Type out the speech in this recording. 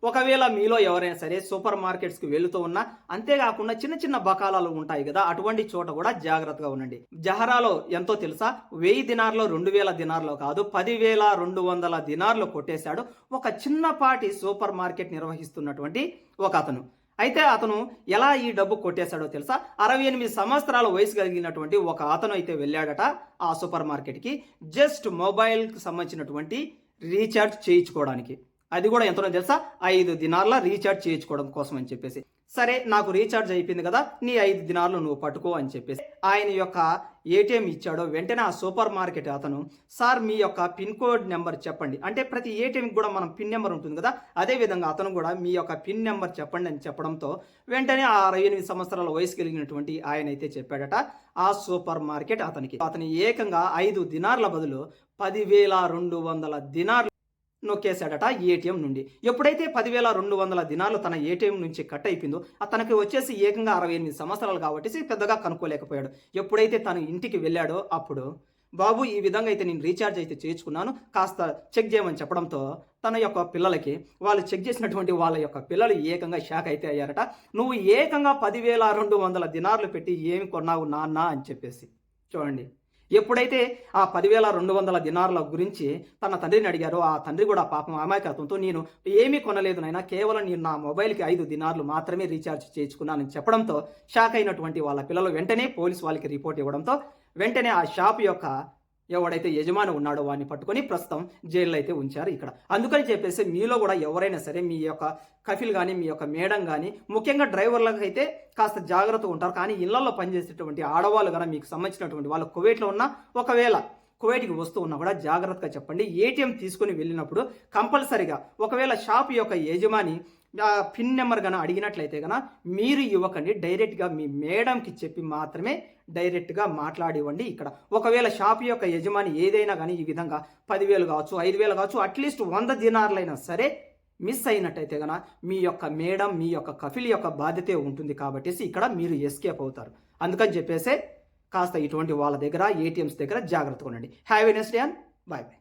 ఒకవేళ మీలో ఎవరైనా సరే సూపర్ మార్కెట్స్‌కి వెళుతూ ఉన్నా, అంతేగాకుండా చిన్న చిన్న బకాలాలు ఉంటాయి గదా! అటువంటి చోట గూడా జాగ్రత్తగా ఉండండి. జహరాలో ఎంతో తెలుసా? 1000 దినార్‌లో 2000 దినార్‌లో కాదు 10,200 దినార్లు కొట్టేశాడు. ఒక చిన్నపాటి సూపర్ మార్కెట్ నిర్వహిస్తున్నటువంటి ఒకతను. అయితే అతను ఎలా ఈ డబ్బు కొట్టేశాడో తెలుసా? 68 సంవత్సరాల వయసు కలిగినటువంటి ఒక అతను అయితే వెళ్ళాడట ఆ సూపర్ మార్కెట్‌కి. జస్ట్ మొబైల్‌కి సంబంధించినటువంటి రీచార్జ్ చేయించుకోవడానికి. అది కూడా ఎంతనో తెలుసా? 5 దినార్ల రీచార్జ్ చేయించుకోవడం కోసం అని చెప్పేసి. సరే నాకు రీచార్జ్ అయిపోయింది కదా! నీ 5 దినార్లు నువ్వు పట్టుకో అని చెప్పేసి ఆయన యొక్క ఏటీఎం ఇచ్చాడో వెంటనే ఆ సూపర్ మార్కెట్ అతను, సార్ మీ యొక్క పిన్ కోడ్ నెంబర్ చెప్పండి. అంటే ప్రతి ఏటీఎంకి కూడా మనం పిన్ నెంబర్ ఉంటుంది కదా! అదే విధంగా అతను కూడా మీ యొక్క పిన్ నెంబర్ చెప్పండి అని చెప్పడంతో వెంటనే ఆ 68 సంవత్సరాల వయసు కలిగినటువంటి ఆయన అయితే చెప్పాడట ఆ సూపర్ మార్కెట్ అతనికి. అతను ఏకంగా 5 దినార్ల బదులు 10,200 దినార్లు నొక్కేశాడట ఏటీఎం నుండి. ఎప్పుడైతే 10,200 దినాలు తన ఏటీఎం నుంచి కట్ అయిపోయిందో తనకి వచ్చేసి ఏకంగా 68 సంవత్సరాలు కాబట్టి పెద్దగా కనుక్కోలేకపోయాడు. ఎప్పుడైతే తను ఇంటికి వెళ్ళాడో అప్పుడు, బాబు ఈ విధంగా అయితే నేను రీఛార్జ్ అయితే చేయించుకున్నాను, కాస్త చెక్ చేయమని చెప్పడంతో తన యొక్క పిల్లలకి వాళ్ళు చెక్ చేసినటువంటి వాళ్ళ యొక్క పిల్లలు ఏకంగా షాక్ అయితే అయ్యారట. నువ్వు ఏకంగా 10,200 దినార్లు పెట్టి ఏమి కొన్నావు నాన్న అని చెప్పేసి. చూడండి. ఎప్పుడైతే ఆ 10,200 దినార్ల గురించి తన తండ్రిని అడిగారో, ఆ తండ్రి కూడా పాపం అమాయకత్వంతో నేను ఏమీ కొనలేదు నాయనా, కేవలం నేను నా మొబైల్‌కి 5 దినార్లు మాత్రమే రీచార్జ్ చేయించుకున్నానని చెప్పడంతో షాక్ అయినటువంటి వాళ్ళ పిల్లలు వెంటనే పోలీస్ వాళ్ళకి రిపోర్ట్ ఇవ్వడంతో వెంటనే ఆ షాప్ యొక్క ఎవడైతే యజమాని ఉన్నాడో వాడిని పట్టుకొని ప్రస్తుతం జైల్లో అయితే ఉంచారు ఇక్కడ. అందుకని చెప్పేసి మీలో కూడా ఎవరైనా సరే మీ యొక్క కఫిల్ గానీ, మీ యొక్క మేడం గానీ, ముఖ్యంగా డ్రైవర్లకైతే కాస్త జాగ్రత్తగా ఉంటారు. కానీ ఇళ్లల్లో పనిచేసేటువంటి ఆడవాళ్ళు గన మీకు సంబంధించినటువంటి వాళ్ళు కువైట్‌లో ఉన్న ఒకవేళ కువైట్‌కి వస్తూ ఉన్నా కూడా జాగ్రత్తగా చెప్పండి. ఏటీఎం తీసుకొని వెళ్ళినప్పుడు కంపల్సరీగా ఒకవేళ షాప్ యొక్క యజమాని పిన్ నెంబర్ గన అడిగినట్లయితే గన మీరు ఇవ్వకండి. డైరెక్ట్‌గా మీ మేడంకి చెప్పి మాత్రమే డైరెక్ట్‌గా మాట్లాడివ్వండి ఇక్కడ. ఒకవేళ షాప్ యొక్క యజమాని ఏదైనా గానీ ఈ విధంగా 10,000 కావచ్చు, 5,000 కావచ్చు, అట్‌లీస్ట్ 100 దినార్లైనా సరే మిస్ అయినట్టయితే గన మీ యొక్క మేడం, మీ యొక్క కఫిల్ యొక్క బాధ్యతే ఉంటుంది కాబట్టేసి ఇక్కడ మీరు ఎస్కేప్ అవుతారు. అందుకని చెప్పేసే కాస్త ఇటువంటి వాళ్ళ దగ్గర ఏటీఎంస్ దగ్గర జాగ్రత్తగా ఉండండి. Have a nice day and by by.